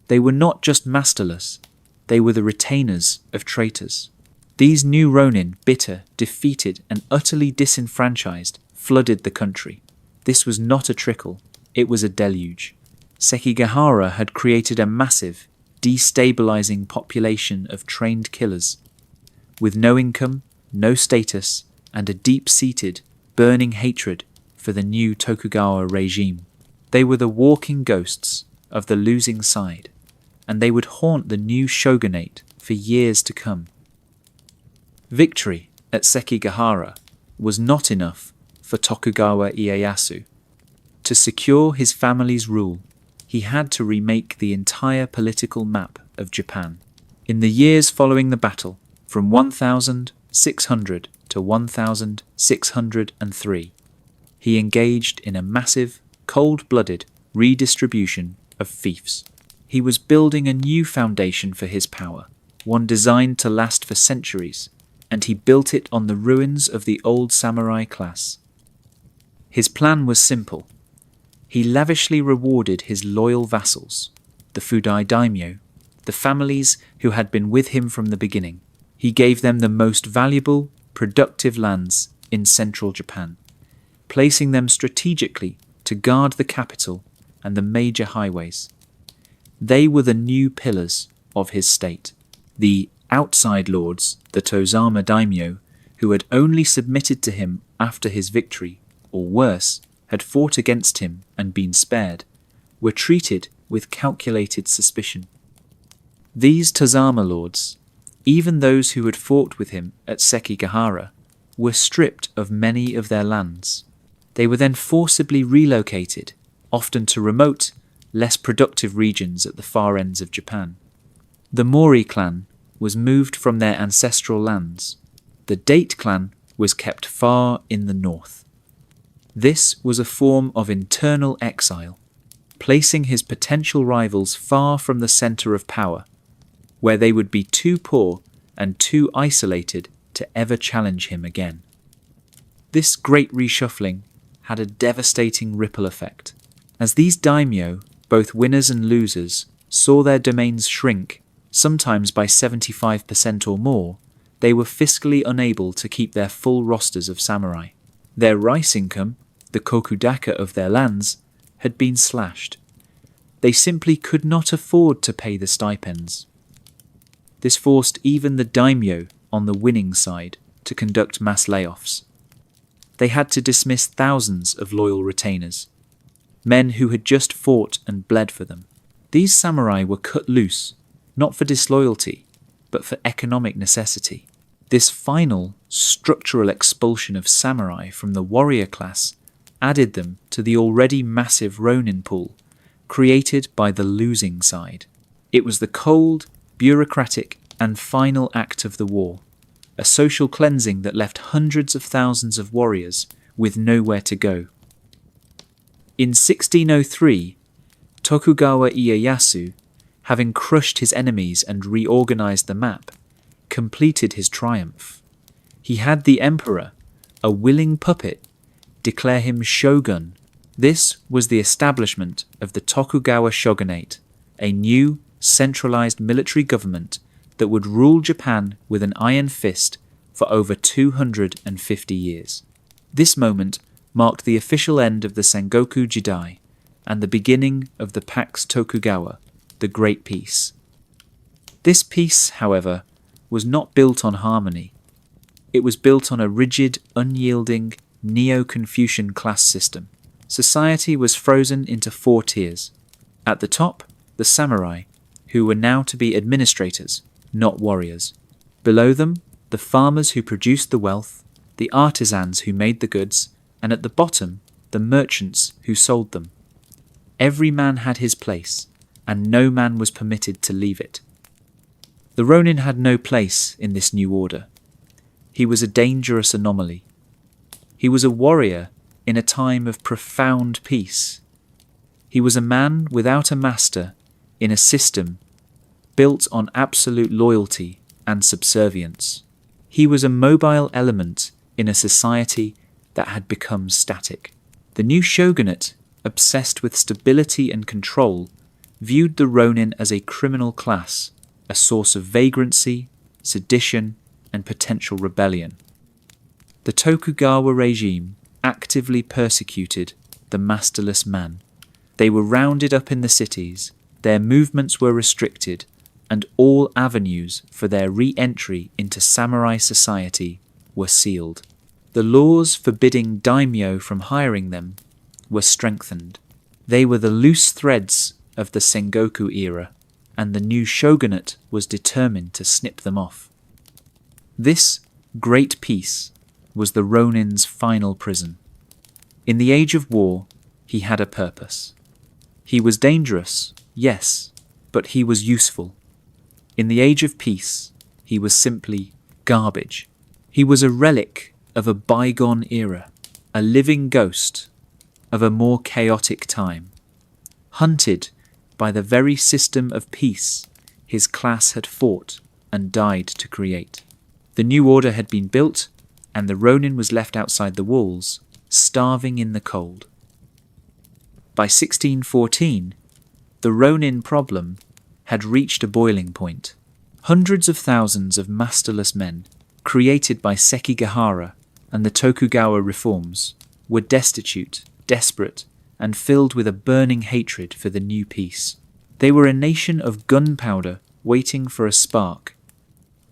They were not just masterless, they were the retainers of traitors. These new Ronin, bitter, defeated, and utterly disenfranchised, flooded the country. This was not a trickle, it was a deluge. Sekigahara had created a massive, destabilizing population of trained killers. With no income, no status, and a deep-seated, burning hatred for the new Tokugawa regime. They were the walking ghosts of the losing side, and they would haunt the new shogunate for years to come. Victory at Sekigahara was not enough for Tokugawa Ieyasu. To secure his family's rule, he had to remake the entire political map of Japan. In the years following the battle, from 1600 to 1603, he engaged in a massive, cold-blooded redistribution of fiefs. He was building a new foundation for his power, one designed to last for centuries, and he built it on the ruins of the old samurai class. His plan was simple. He lavishly rewarded his loyal vassals, the feudal daimyo, the families who had been with him from the beginning. He gave them the most valuable, productive lands in central Japan, placing them strategically to guard the capital and the major highways. They were the new pillars of his state. The outside lords, the Tozama daimyo, who had only submitted to him after his victory, or worse, had fought against him and been spared, were treated with calculated suspicion. These Tozama lords, even those who had fought with him at Sekigahara, were stripped of many of their lands. They were then forcibly relocated, often to remote, less productive regions at the far ends of Japan. The Mori clan was moved from their ancestral lands. The Date clan was kept far in the north. This was a form of internal exile, placing his potential rivals far from the center of power, where they would be too poor and too isolated to ever challenge him again. This great reshuffling had a devastating ripple effect. As these daimyo, both winners and losers, saw their domains shrink, sometimes by 75% or more, they were fiscally unable to keep their full rosters of samurai. Their rice income, the kokudaka of their lands, had been slashed. They simply could not afford to pay the stipends. This forced even the daimyo on the winning side to conduct mass layoffs. They had to dismiss thousands of loyal retainers, men who had just fought and bled for them. These samurai were cut loose, not for disloyalty, but for economic necessity. This final, structural expulsion of samurai from the warrior class added them to the already massive Ronin pool created by the losing side. It was the cold, bureaucratic, and final act of the war, a social cleansing that left hundreds of thousands of warriors with nowhere to go. In 1603, Tokugawa Ieyasu, having crushed his enemies and reorganized the map, completed his triumph. He had the emperor, a willing puppet, declare him shogun. This was the establishment of the Tokugawa Shogunate, a new, centralized military government that would rule Japan with an iron fist for over 250 years. This moment marked the official end of the Sengoku Jidai and the beginning of the Pax Tokugawa, the Great Peace. This peace, however, was not built on harmony. It was built on a rigid, unyielding, Neo-Confucian class system. Society was frozen into 4 tiers. At the top, the samurai, who were now to be administrators, not warriors. Below them, the farmers who produced the wealth, the artisans who made the goods, and at the bottom, the merchants who sold them. Every man had his place, and no man was permitted to leave it. The Ronin had no place in this new order. He was a dangerous anomaly. He was a warrior in a time of profound peace. He was a man without a master in a system built on absolute loyalty and subservience. He was a mobile element in a society that had become static. The new shogunate, obsessed with stability and control, viewed the Ronin as a criminal class, a source of vagrancy, sedition, and potential rebellion. The Tokugawa regime actively persecuted the masterless man. They were rounded up in the cities, their movements were restricted, and all avenues for their re-entry into samurai society were sealed. The laws forbidding daimyo from hiring them were strengthened. They were the loose threads of the Sengoku era, and the new shogunate was determined to snip them off. This great peace was the Ronin's final prison. In the age of war, he had a purpose. He was dangerous, yes, but he was useful. In the age of peace, he was simply garbage. He was a relic of a bygone era, a living ghost of a more chaotic time, hunted by the very system of peace his class had fought and died to create. The new order had been built, and the Ronin was left outside the walls, starving in the cold. By 1614, the Ronin problem had reached a boiling point. Hundreds of thousands of masterless men, created by Sekigahara and the Tokugawa reforms, were destitute, desperate, and filled with a burning hatred for the new peace. They were a nation of gunpowder waiting for a spark.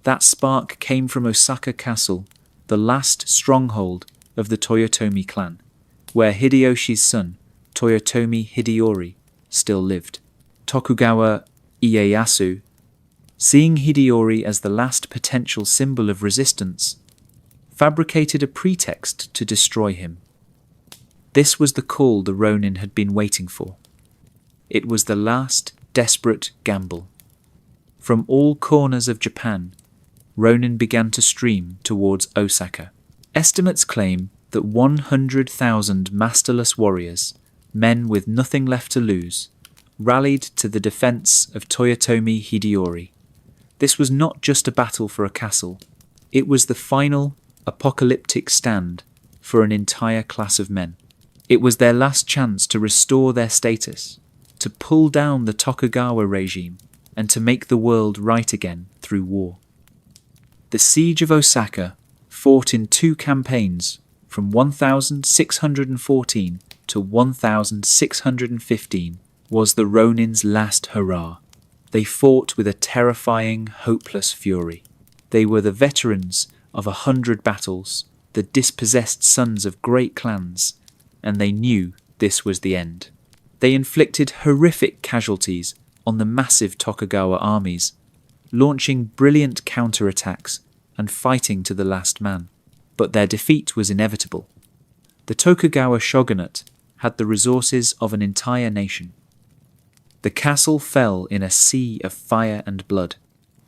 That spark came from Osaka Castle, the last stronghold of the Toyotomi clan, where Hideyoshi's son, Toyotomi Hideyori, still lived. Tokugawa Ieyasu, seeing Hideyori as the last potential symbol of resistance, fabricated a pretext to destroy him. This was the call the Ronin had been waiting for. It was the last desperate gamble. From all corners of Japan, Ronin began to stream towards Osaka. Estimates claim that 100,000 masterless warriors, men with nothing left to lose, rallied to the defense of Toyotomi Hideyori. This was not just a battle for a castle. It was the final apocalyptic stand for an entire class of men. It was their last chance to restore their status, to pull down the Tokugawa regime, and to make the world right again through war. The Siege of Osaka, fought in 2 campaigns from 1614 to 1615, was the Ronin's last hurrah. They fought with a terrifying, hopeless fury. They were the veterans of 100 battles, the dispossessed sons of great clans, and they knew this was the end. They inflicted horrific casualties on the massive Tokugawa armies, launching brilliant counterattacks and fighting to the last man. But their defeat was inevitable. The Tokugawa Shogunate had the resources of an entire nation. The castle fell in a sea of fire and blood.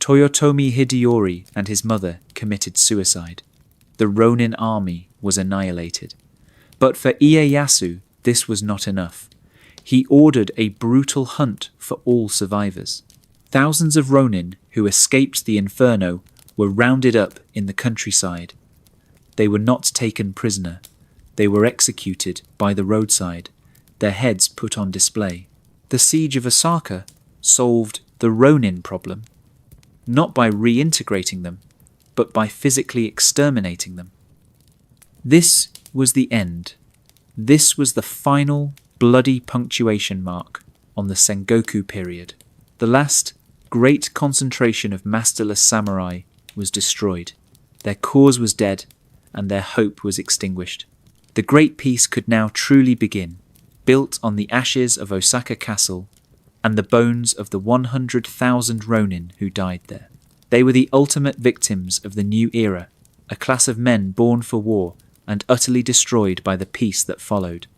Toyotomi Hideyori and his mother committed suicide. The Ronin army was annihilated. But for Ieyasu, this was not enough. He ordered a brutal hunt for all survivors. Thousands of Ronin who escaped the inferno were rounded up in the countryside. They were not taken prisoner. They were executed by the roadside, their heads put on display. The Siege of Osaka solved the Ronin problem, not by reintegrating them, but by physically exterminating them. This was the end. This was the final bloody punctuation mark on the Sengoku period. The last great concentration of masterless samurai was destroyed. Their cause was dead, and their hope was extinguished. The great peace could now truly begin, built on the ashes of Osaka Castle and the bones of the 100,000 Ronin who died there. They were the ultimate victims of the new era, a class of men born for war and utterly destroyed by the peace that followed.